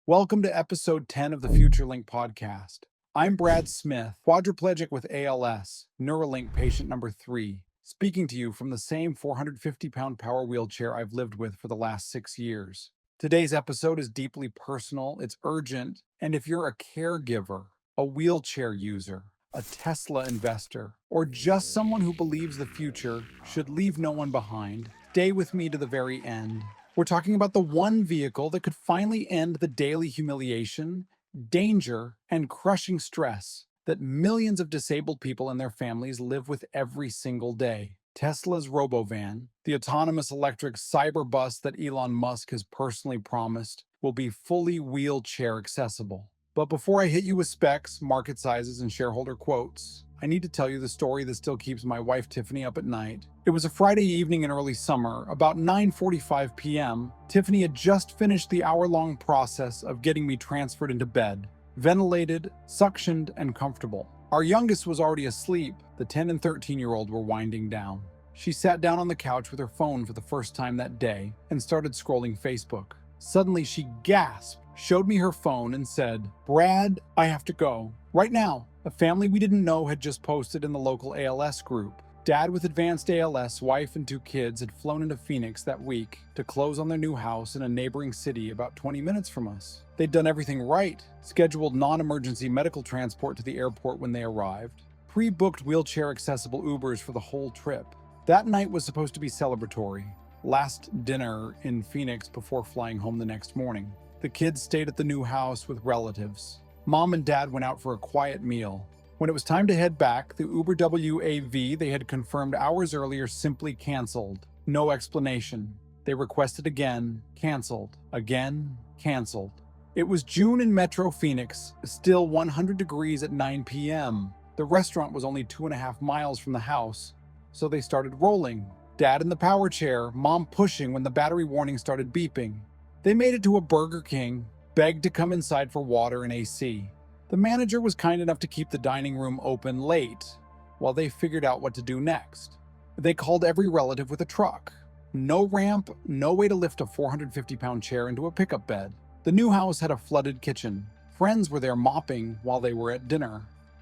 Welcome to episode 10 of the FutureLink podcast. I'm Brad Smith, quadriplegic with ALS, Neuralink patient number 3, speaking to you from the same 450-pound power wheelchair I've lived with for the last 6 years. Today's episode is deeply personal, it's urgent, and if you're a caregiver, a wheelchair user, a Tesla investor, or just someone who believes the future should leave no one behind, stay with me to the very end. We're talking about the one vehicle that could finally end the daily humiliation, danger, and crushing stress that millions of disabled people and their families live with every single day. Tesla's Robovan, the autonomous electric cyber bus that Elon Musk has personally promised, will be fully wheelchair accessible. But before I hit you with specs, market sizes, and shareholder quotes, I need to tell you the story that still keeps my wife Tiffany up at night. It was a Friday evening in early summer, about 9:45 p.m. Tiffany had just finished the hour-long process of getting me transferred into bed, ventilated, suctioned, and comfortable. Our youngest was already asleep. The 10 and 13-year-old were winding down. She sat down on the couch with her phone for the first time that day and started scrolling Facebook. Suddenly, she gasped, showed me her phone, and said, "Brad, I have to go. Right now." A family we didn't know had just posted in the local ALS group. Dad with advanced ALS, wife, and 2 kids had flown into Phoenix that week to close on their new house in a neighboring city about 20 minutes from us. They'd done everything right, scheduled non-emergency medical transport to the airport when they arrived, pre-booked wheelchair-accessible Ubers for the whole trip. That night was supposed to be celebratory. Last dinner in Phoenix before flying home the next morning. The kids stayed at the new house with relatives. Mom and Dad went out for a quiet meal. When it was time to head back, the Uber WAV they had confirmed hours earlier simply canceled. No explanation. They requested again, canceled. Again, canceled. It was June in Metro Phoenix, still 100 degrees at 9 p.m. The restaurant was only 2.5 miles from the house, so they started rolling. Dad in the power chair, Mom pushing when the battery warning started beeping. They made it to a Burger King, begged to come inside for water and AC. The manager was kind enough to keep the dining room open late, while they figured out what to do next. They called every relative with a truck. No ramp, no way to lift a 450-pound chair into a pickup bed. The new house had a flooded kitchen. Friends were there mopping while they were at dinner.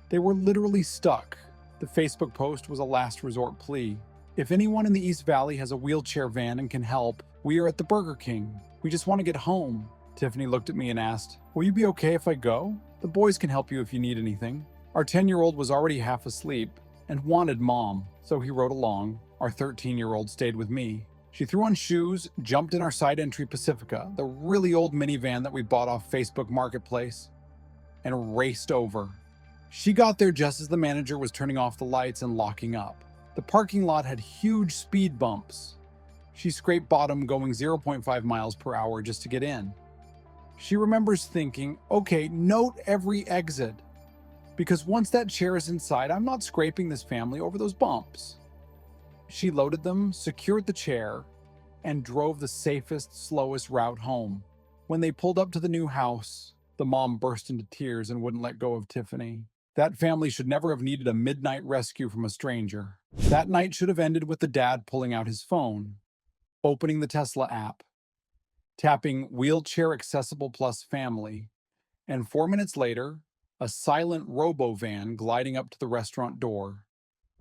They were literally stuck. The Facebook post was a last resort plea. If anyone in the East Valley has a wheelchair van and can help, we are at the Burger King. We just want to get home. Tiffany looked at me and asked, "Will you be okay if I go? The boys can help you if you need anything." Our 10-year-old was already half asleep and wanted Mom, so he rode along. Our 13-year-old stayed with me. She threw on shoes, jumped in our side entry Pacifica, the really old minivan that we bought off Facebook Marketplace, and raced over. She got there just as the manager was turning off the lights and locking up. The parking lot had huge speed bumps. She scraped bottom going 0.5 miles per hour just to get in. She remembers thinking, okay, note every exit, because once that chair is inside, I'm not scraping this family over those bumps. She loaded them, secured the chair, and drove the safest, slowest route home. When they pulled up to the new house, the mom burst into tears and wouldn't let go of Tiffany. That family should never have needed a midnight rescue from a stranger. That night should have ended with the dad pulling out his phone, opening the Tesla app, tapping Wheelchair Accessible Plus Family, and 4 minutes later, a silent Robovan gliding up to the restaurant door.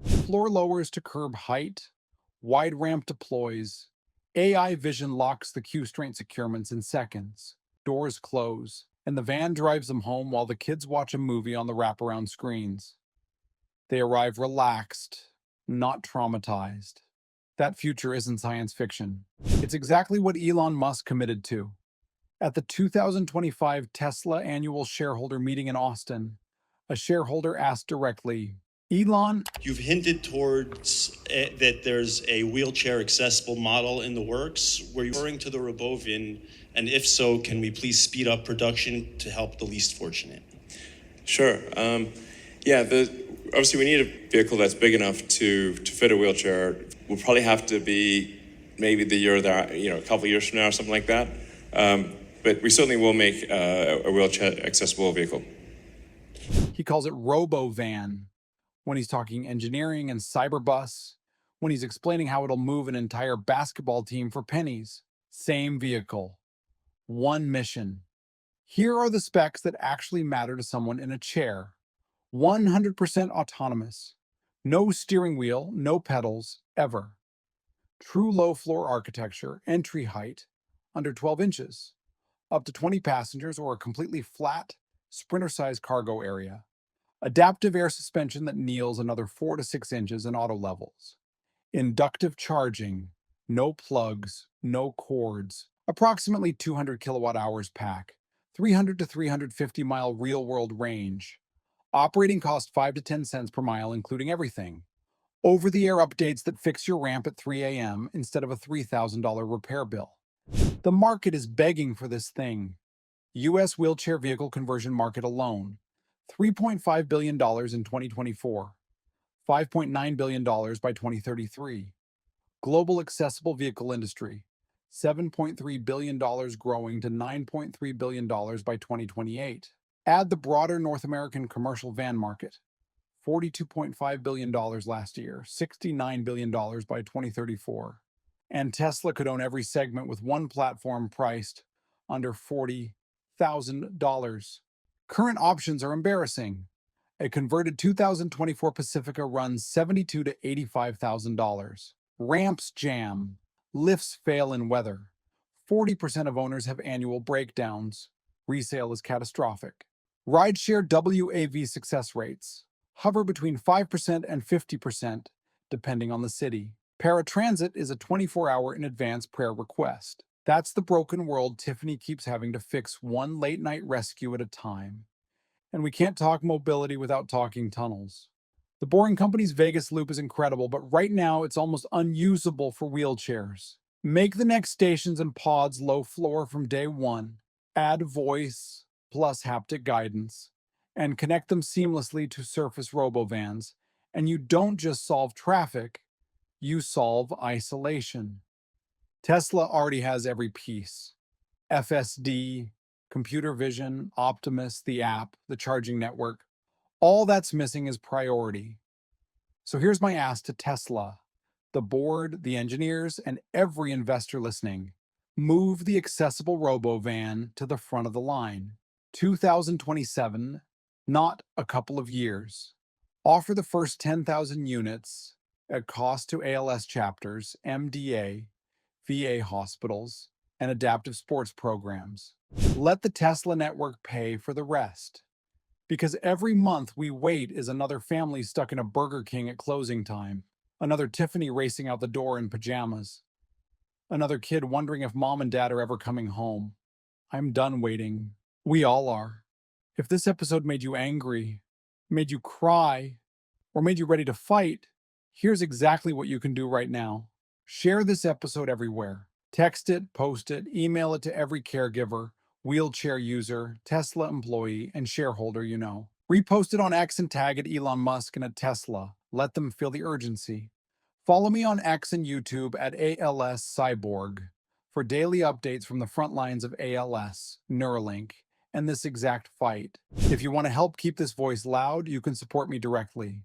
Floor lowers to curb height, wide ramp deploys, AI vision locks the Q-straint securements in seconds. Doors close, and the van drives them home while the kids watch a movie on the wraparound screens. They arrive relaxed, not traumatized. That future isn't science fiction. It's exactly what Elon Musk committed to. At the 2025 Tesla annual shareholder meeting in Austin, a shareholder asked directly, "Elon, You've hinted towards that there's a wheelchair accessible model in the works. Were you referring to the Robovan? And if so, can we please speed up production to help the least fortunate? Sure. Obviously we need a vehicle that's big enough to fit a wheelchair. We'll probably have to be maybe the year that, a couple years from now or something like that. But we certainly will make a wheelchair accessible vehicle. He calls it Robovan when he's talking engineering and cyberbus, when he's explaining how it'll move an entire basketball team for pennies. Same vehicle. One mission. Here are the specs that actually matter to someone in a chair. 100% autonomous. No steering wheel, no pedals, ever. True low floor architecture, entry height, under 12 inches. Up to 20 passengers or a completely flat, sprinter-sized cargo area. Adaptive air suspension that kneels another 4 to 6 inches in auto levels. Inductive charging, no plugs, no cords. Approximately 200 kilowatt hours pack. 300 to 350-mile real-world range. Operating cost 5 to 10 cents per mile, including everything. Over-the-air updates that fix your ramp at 3 a.m. instead of a $3,000 repair bill. The market is begging for this thing. U.S. wheelchair vehicle conversion market alone, $3.5 billion in 2024, $5.9 billion by 2033. Global accessible vehicle industry, $7.3 billion growing to $9.3 billion by 2028. Add the broader North American commercial van market, $42.5 billion last year, $69 billion by 2034. And Tesla could own every segment with one platform priced under $40,000. Current options are embarrassing. A converted 2024 Pacifica runs $72,000 to $85,000. Ramps jam. Lifts fail in weather. 40% of owners have annual breakdowns. Resale is catastrophic. Rideshare WAV success rates hover between 5% and 50%, depending on the city. Paratransit is a 24-hour in advance prayer request. That's the broken world Tiffany keeps having to fix one late-night rescue at a time. And we can't talk mobility without talking tunnels. The Boring Company's Vegas loop is incredible, but right now it's almost unusable for wheelchairs. Make the next stations and pods low floor from day one. Add voice plus haptic guidance, and connect them seamlessly to Surface Robovans. And you don't just solve traffic, you solve isolation. Tesla already has every piece. FSD, computer vision, Optimus, the app, the charging network. All that's missing is priority. So here's my ask to Tesla, the board, the engineers, and every investor listening. Move the accessible Robovan to the front of the line. 2027, not a couple of years. Offer the first 10,000 units at cost to ALS chapters, MDA, VA hospitals, and adaptive sports programs. Let the Tesla network pay for the rest. Because every month we wait is another family stuck in a Burger King at closing time, another Tiffany racing out the door in pajamas, another kid wondering if mom and dad are ever coming home. I'm done waiting. We all are. If this episode made you angry, made you cry, or made you ready to fight, here's exactly what you can do right now. Share this episode everywhere. Text it, post it, email it to every caregiver, wheelchair user, Tesla employee, and shareholder you know. Repost it on X and tag at Elon Musk and at Tesla. Let them feel the urgency. Follow me on X and YouTube at ALS Cyborg for daily updates from the front lines of ALS, Neuralink, and this exact fight. If you want to help keep this voice loud, you can support me directly.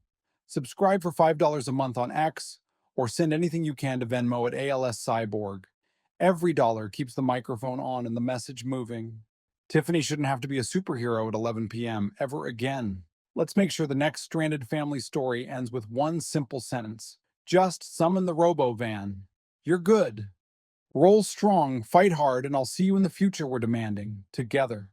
Subscribe for $5 a month on X, or send anything you can to Venmo at ALS Cyborg. Every dollar keeps the microphone on and the message moving. Tiffany shouldn't have to be a superhero at 11 p.m. ever again. Let's make sure the next stranded family story ends with one simple sentence. Just summon the Robovan. You're good. Roll strong, fight hard, and I'll see you in the future we're demanding, together.